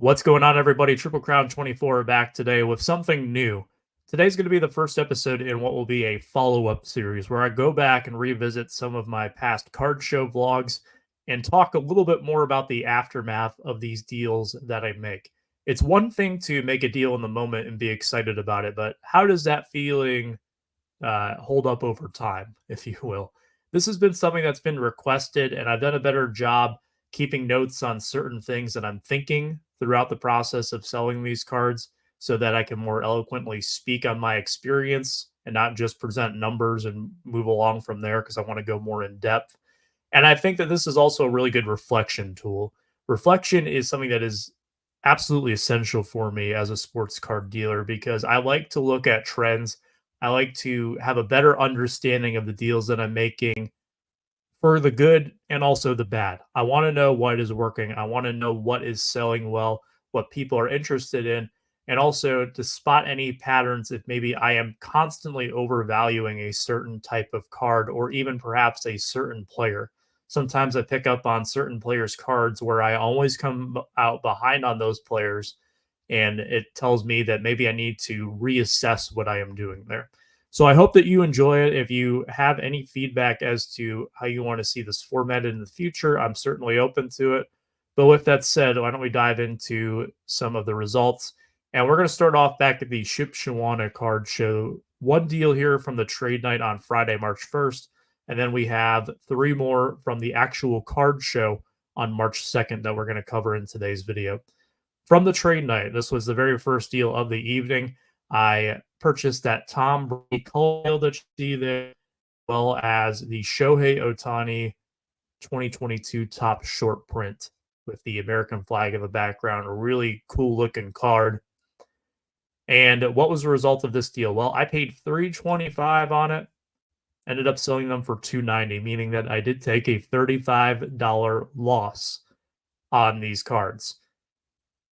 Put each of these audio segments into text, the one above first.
What's going on, everybody? TripleCrown24 back today with something new. Today's going to be the first episode in what will be a follow-up series where I go back and revisit some of my past card show vlogs and talk a little bit more about the aftermath of these deals that I make. It's one thing to make a deal in the moment and be excited about it, but how does that feeling hold up over time, if you will? This has been something that's been requested, and I've done a better job keeping notes on certain things that I'm thinking throughout the process of selling these cards so that I can more eloquently speak on my experience and not just present numbers and move along from there because I want to go more in depth. And I think that this is also a really good reflection tool. Reflection is something that is absolutely essential for me as a sports card dealer because I like to look at trends. I like to have a better understanding of the deals that I'm making for the good and also the bad. I want to know what is working. I want to know what is selling well, what people are interested in, and also to spot any patterns if maybe I am constantly overvaluing a certain type of card or even perhaps a certain player. Sometimes I pick up on certain players' cards where I always come out behind on those players, and it tells me that maybe I need to reassess what I am doing there. So I hope that you enjoy it. If you have any feedback as to how you want to see this formatted in the future, I'm certainly open to it. But with that said, why don't we dive into some of the results? And we're going to start off back at the Shipshewana Card Show. One deal here from the trade night on Friday, March 1st. And then we have three more from the actual card show on March 2nd that we're going to cover in today's video. From the trade night, this was the very first deal of the evening. I purchased that Tom Brady color that you see there, as well as the Shohei Ohtani 2022 top short print with the American flag in the background. A really cool looking card. And what was the result of this deal? Well, I paid $325 on it, ended up selling them for $290, meaning that I did take a $35 loss on these cards.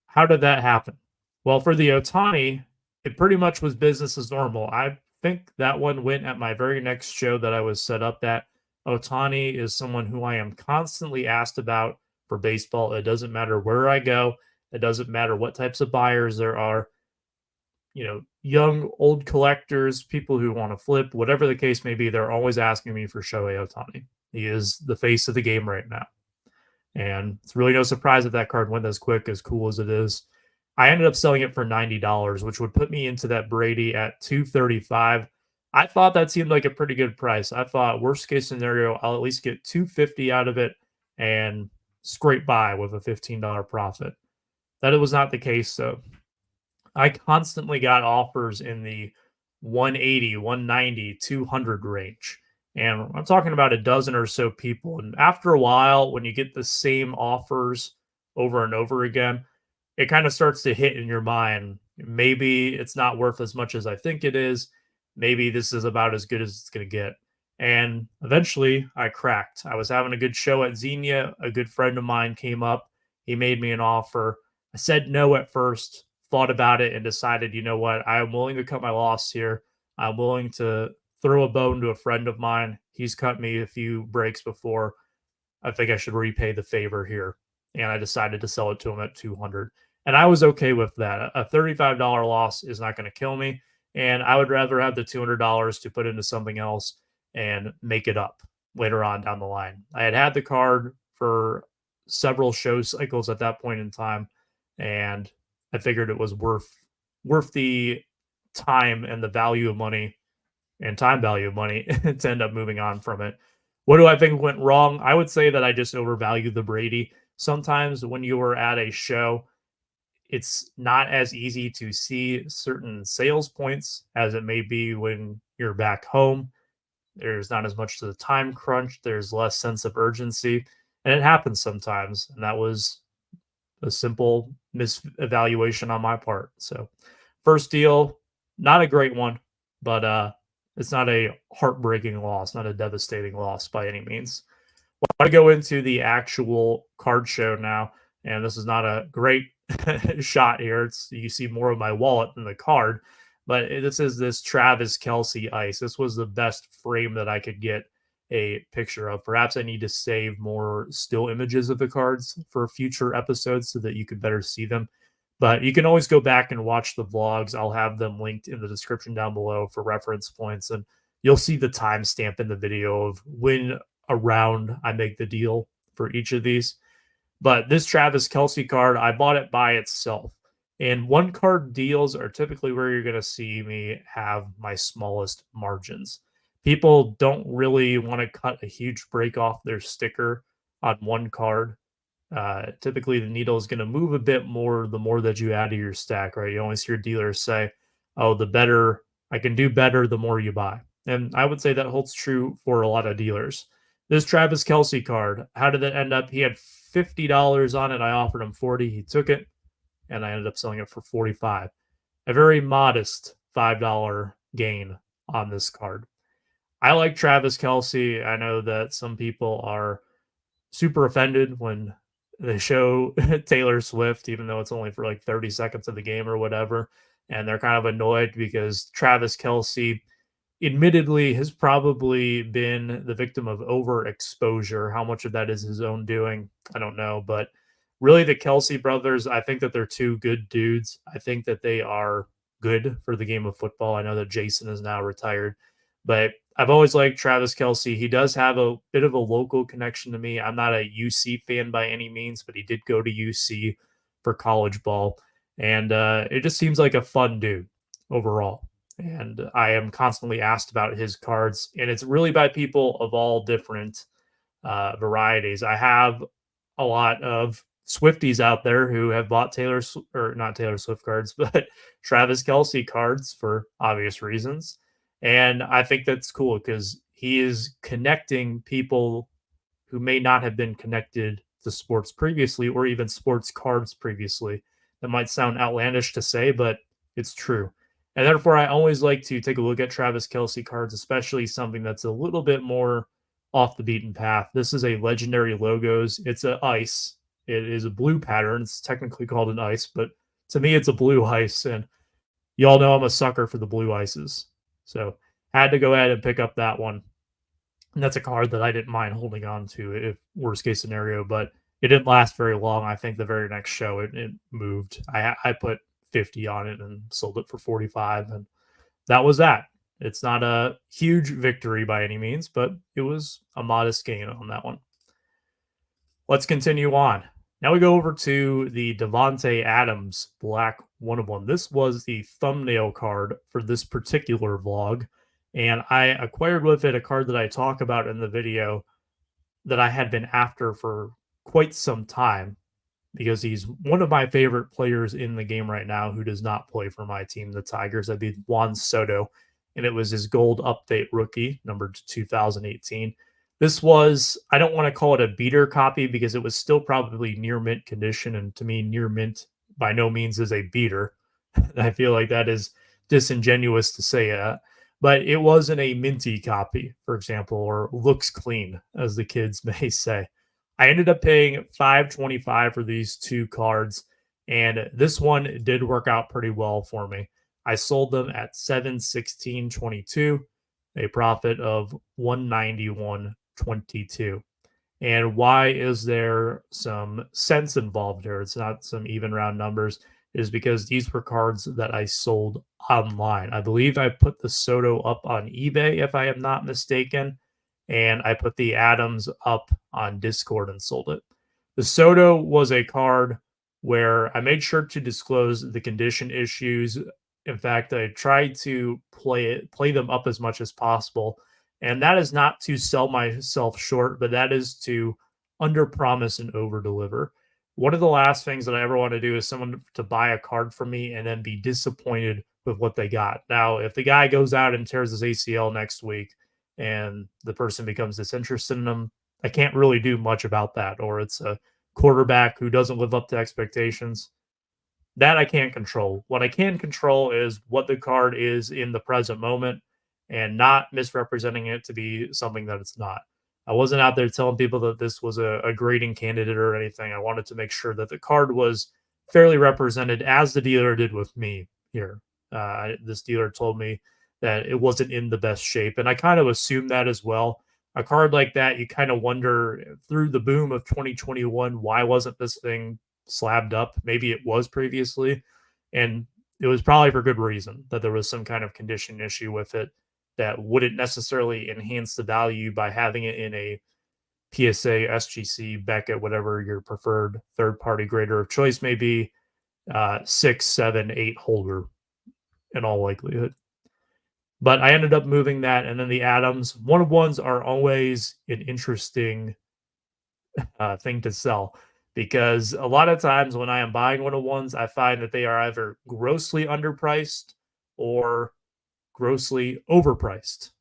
How did that happen? Well, for the Ohtani, it pretty much was business as normal. I think that one went at my very next show that I was set up at. Ohtani is someone who I am constantly asked about for baseball. It doesn't matter where I go. It doesn't matter what types of buyers there are. You know, young, old collectors, people who want to flip, whatever the case may be, they're always asking me for Shohei Ohtani. He is the face of the game right now. And it's really no surprise that that card went as quick, as cool as it is. I ended up selling it for $90, which would put me into that Brady at $235. I thought that seemed like a pretty good price. I thought worst case scenario, I'll at least get $250 out of it and scrape by with a $15 profit. That was not the case, though. I constantly got offers in the 180, 190, 200 range. And I'm talking about a dozen or so people. And after a while, when you get the same offers over and over again, it kind of starts to hit in your mind. Maybe it's not worth as much as I think it is. Maybe this is about as good as it's going to get. And eventually I cracked. I was having a good show at Xenia. A good friend of mine came up. He made me an offer. I said no at first, thought about it, and decided, you know what? I am willing to cut my loss here. I'm willing to throw a bone to a friend of mine. He's cut me a few breaks before. I think I should repay the favor here. And I decided to sell it to him at 200. And I was okay with that. A $35 loss is not going to kill me. And I would rather have the $200 to put into something else and make it up later on down the line. I had the card for several show cycles at that point in time, and I figured it was worth the time and the value of money and time value of money to end up moving on from it. What do I think went wrong? I would say that I just overvalued the Brady. Sometimes when you are at a show, it's not as easy to see certain sales points as it may be when you're back home. There's not as much to the time crunch. There's less sense of urgency. And it happens sometimes. And that was a simple misevaluation on my part. So first deal, not a great one, but it's not a heartbreaking loss, not a devastating loss by any means. Well, I want to go into the actual card show now. And this is not a great shot here. You see more of my wallet than the card, but this is this Travis Kelce ice. This was the best frame that I could get, a picture of. Perhaps I need to save more still images of the cards for future episodes so that you could better see them. But you can always go back and watch the vlogs. I'll have them linked in the description down below for reference points, and you'll see the timestamp in the video of when around I make the deal for each of these. But this Travis Kelce card, I bought it by itself. And one card deals are typically where you're going to see me have my smallest margins. People don't really want to cut a huge break off their sticker on one card. Typically, the needle is going to move a bit more the more that you add to your stack, right? You always hear dealers say, oh, the better I can do better, the more you buy. And I would say that holds true for a lot of dealers. This Travis Kelce card, how did it end up? He had $50 on it. I offered him 40. He took it, and I ended up selling it for 45. A very modest $5 gain on this card. I like Travis Kelce. I know that some people are super offended when they show Taylor Swift, even though it's only for like 30 seconds of the game or whatever. And they're kind of annoyed because Travis Kelce, admittedly, has probably been the victim of overexposure. How much of that is his own doing, I don't know. But really, the Kelce brothers, I think that they're two good dudes. I think that they are good for the game of football. I know that Jason is now retired, but I've always liked Travis Kelce. He does have a bit of a local connection to me. I'm not a UC fan by any means, but he did go to UC for college ball. And it just seems like a fun dude overall. And I am constantly asked about his cards, and it's really by people of all different varieties. I have a lot of Swifties out there who have bought not Taylor Swift cards, but Travis Kelce cards for obvious reasons. And I think that's cool because he is connecting people who may not have been connected to sports previously or even sports cards previously. That might sound outlandish to say, but it's true. And therefore, I always like to take a look at Travis Kelce cards, especially something that's a little bit more off the beaten path. This is a Legendary Logos. It's a ice. It is a blue pattern. It's technically called an ice, but to me, it's a blue ice. And y'all know I'm a sucker for the blue ices. So had to go ahead and pick up that one. And that's a card that I didn't mind holding on to if worst case scenario, but it didn't last very long. I think the very next show it moved. I put 50 on it and sold it for 45, and that was that. It's not a huge victory by any means, but it was a modest gain on that one. Let's continue on. Now we go over to the Davante Adams Black 1-of-1. This was the thumbnail card for this particular vlog, and I acquired with it a card that I talk about in the video that I had been after for quite some time because he's one of my favorite players in the game right now who does not play for my team, the Tigers. That'd be Juan Soto, and it was his gold update rookie, numbered 2018. This was, I don't want to call it a beater copy because it was still probably near mint condition. And to me, near mint by no means is a beater. I feel like that is disingenuous to say that. But it wasn't a minty copy, for example, or looks clean, as the kids may say. I ended up paying $5.25 for these two cards, and this one did work out pretty well for me. I sold them at $716.22, a profit of $191.22. And why is there some sense involved here? It's not some even round numbers. It is because these were cards that I sold online. I believe I put the Soto up on eBay, if I am not mistaken, and I put the Adams up on Discord and sold it. The Soto was a card where I made sure to disclose the condition issues. In fact, I tried to play them up as much as possible. And that is not to sell myself short, but that is to underpromise and overdeliver. One of the last things that I ever want to do is someone to buy a card from me and then be disappointed with what they got. Now, if the guy goes out and tears his ACL next week and the person becomes disinterested in him, I can't really do much about that. Or it's a quarterback who doesn't live up to expectations. That I can't control. What I can control is what the card is in the present moment and not misrepresenting it to be something that it's not. I wasn't out there telling people that this was a grading candidate or anything. I wanted to make sure that the card was fairly represented as the dealer did with me here. This dealer told me that it wasn't in the best shape, and I kind of assumed that as well. A card like that, you kind of wonder through the boom of 2021, why wasn't this thing slabbed up? Maybe it was previously, and it was probably for good reason that there was some kind of condition issue with it that wouldn't necessarily enhance the value by having it in a PSA, SGC, Beckett, whatever your preferred third party grader of choice may be, 6, 7, 8 holder in all likelihood. But I ended up moving that, and then the Atoms. One of ones are always an interesting thing to sell because a lot of times when I am buying one of ones, I find that they are either grossly underpriced or grossly overpriced.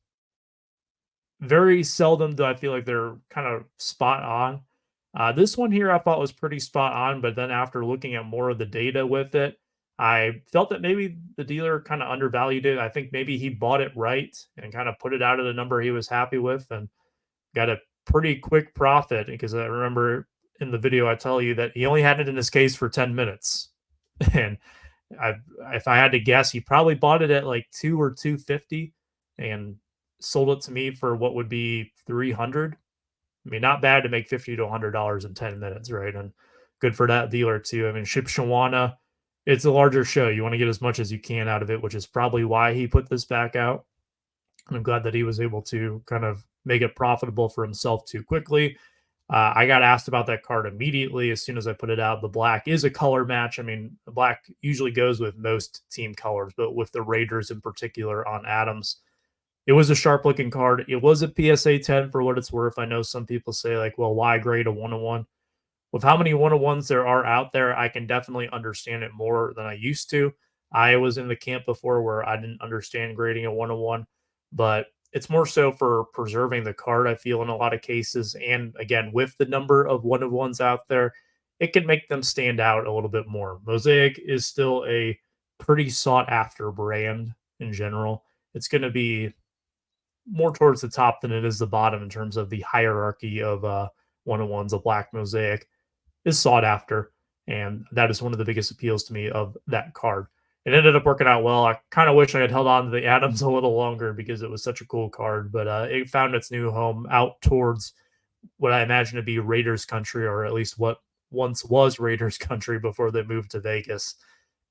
Very seldom do I feel like they're kind of spot on. This one here I thought was pretty spot on, but then after looking at more of the data with it, I felt that maybe the dealer kind of undervalued it. I think maybe he bought it right and kind of put it out at a number he was happy with and got a pretty quick profit because I remember in the video I tell you that he only had it in his case for 10 minutes. And I if I had to guess, he probably bought it at like 2 or 250 and sold it to me for what would be 300. I mean, not bad to make 50 to $100 in 10 minutes, right? And good for that dealer too. I mean, Shipshewana, it's a larger show. You want to get as much as you can out of it, which is probably why he put this back out. And I'm glad that he was able to kind of make it profitable for himself too quickly. I got asked about that card immediately as soon as I put it out. The black is a color match. I mean, the black usually goes with most team colors, but with the Raiders in particular on Adams, it was a sharp looking card. It was a PSA 10 for what it's worth. I know some people say, like, well, why grade a 101? With how many 101s there are out there, I can definitely understand it more than I used to. I was in the camp before where I didn't understand grading a 101, but it's more so for preserving the card, I feel, in a lot of cases. And again, with the number of 101s out there, it can make them stand out a little bit more. Mosaic is still a pretty sought after brand in general. It's going to be more towards the top than it is the bottom in terms of the hierarchy of 101s. A black Mosaic is sought after, and that is one of the biggest appeals to me of that card. It ended up working out well. I kind of wish I had held on to the Adams a little longer because it was such a cool card, but it found its new home out towards what I imagine to be Raiders country, or at least what once was Raiders country before they moved to Vegas.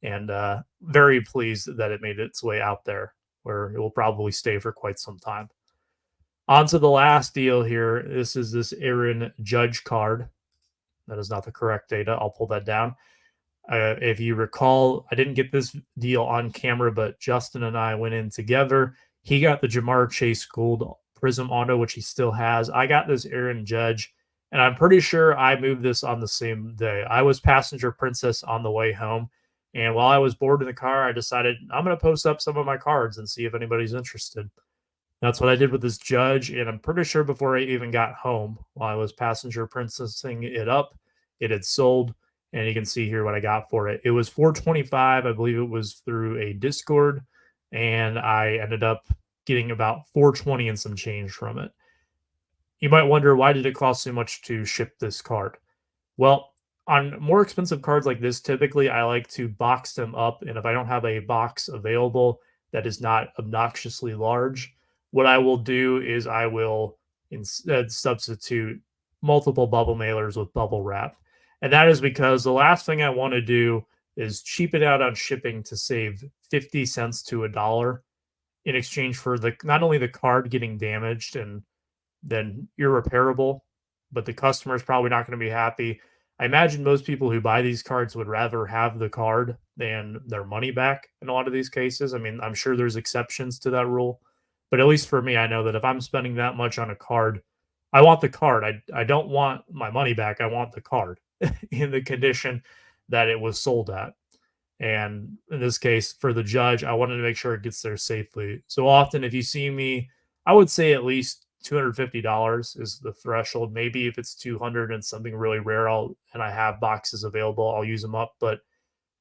And very pleased that it made its way out there where it will probably stay for quite some time. On to the last deal here. This is this Aaron Judge card. That is not the correct data. I'll pull that down. If you recall, I didn't get this deal on camera, but Justin and I went in together. He got the Jamar Chase Gold Prism Auto, which he still has. I got this Aaron Judge, and I'm pretty sure I moved this on the same day. I was passenger princess on the way home, and while I was bored in the car, I decided I'm going to post up some of my cards and see if anybody's interested. That's what I did with this Judge, and I'm pretty sure before I even got home, while I was passenger princessing it up, it had sold, and you can see here what I got for it. It was 425. I believe it was through a Discord, and I ended up getting about 420 and some change from it. You might wonder, why did it cost so much to ship this card? Well, on more expensive cards like this, typically I like to box them up, and if I don't have a box available that is not obnoxiously large, what I will do is I will instead substitute multiple bubble mailers with bubble wrap. And that is because the last thing I want to do is cheapen out on shipping to save 50 cents to a dollar in exchange for the not only the card getting damaged and then irreparable, but the customer is probably not going to be happy. I imagine most people who buy these cards would rather have the card than their money back in a lot of these cases. I mean, I'm sure there's exceptions to that rule, but at least for me, I know that if I'm spending that much on a card, I want the card. I don't want my money back. I want the card in the condition that it was sold at. And in this case, for the Judge, I wanted to make sure it gets there safely. So often, if you see me, I would say at least $250 is the threshold. Maybe if it's 200 and something really rare, and I have boxes available, I'll use them up. But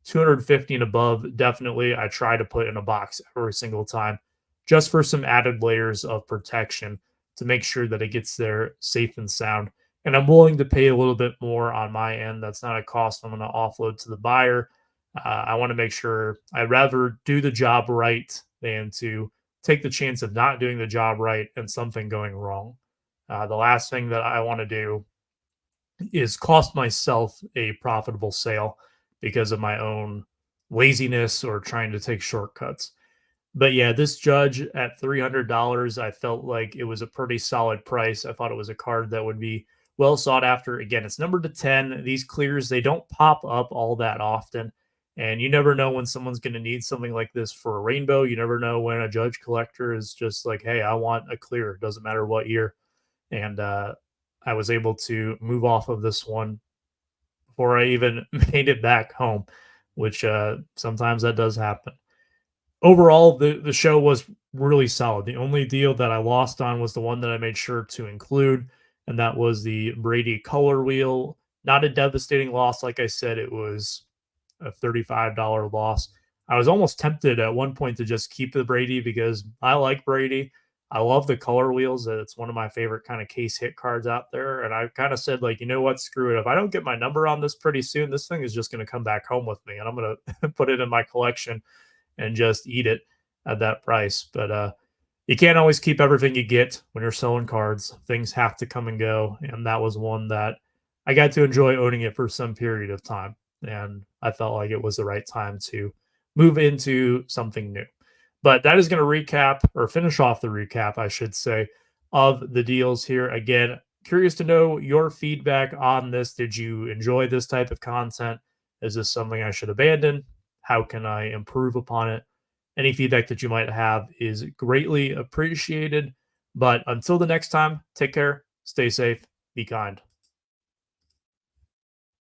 250 and above, definitely, I try to put in a box every single time, just for some added layers of protection to make sure that it gets there safe and sound. And I'm willing to pay a little bit more on my end. That's not a cost I'm going to offload to the buyer. I want to make sure I'd rather do the job right than to take the chance of not doing the job right and something going wrong. The last thing that I want to do is cost myself a profitable sale because of my own laziness or trying to take shortcuts. But yeah, this judge at $300, I felt like it was a pretty solid price. I thought it was a card that would be well sought after. Again, it's numbered to 10. These clears, they don't pop up all that often. And you never know when someone's going to need something like this for a rainbow. You never know when a judge collector is just like, hey, I want a clear. It doesn't matter what year. And I was able to move off of this one before I even made it back home, which sometimes that does happen. Overall, the show was really solid. The only deal that I lost on was the one that I made sure to include, and that was the Brady color wheel. Not a devastating loss, like I said, it was a $35 loss. I was almost tempted at one point to just keep the Brady because I like Brady. I love the color wheels. It's one of my favorite kind of case hit cards out there. And I kind of said, like, you know what? Screw it. If I don't get my number on this pretty soon, this thing is just going to come back home with me and I'm going to put it in my collection and just eat it at that price. But you can't always keep everything you get when you're selling cards. Things have to come and go. And that was one that I got to enjoy owning it for some period of time. And I felt like it was the right time to move into something new. But that is going to recap or finish off the recap, I should say, of the deals here. Again, curious to know your feedback on this. Did you enjoy this type of content? Is this something I should abandon? How can I improve upon it? Any feedback that you might have is greatly appreciated. But until the next time, take care, stay safe, be kind.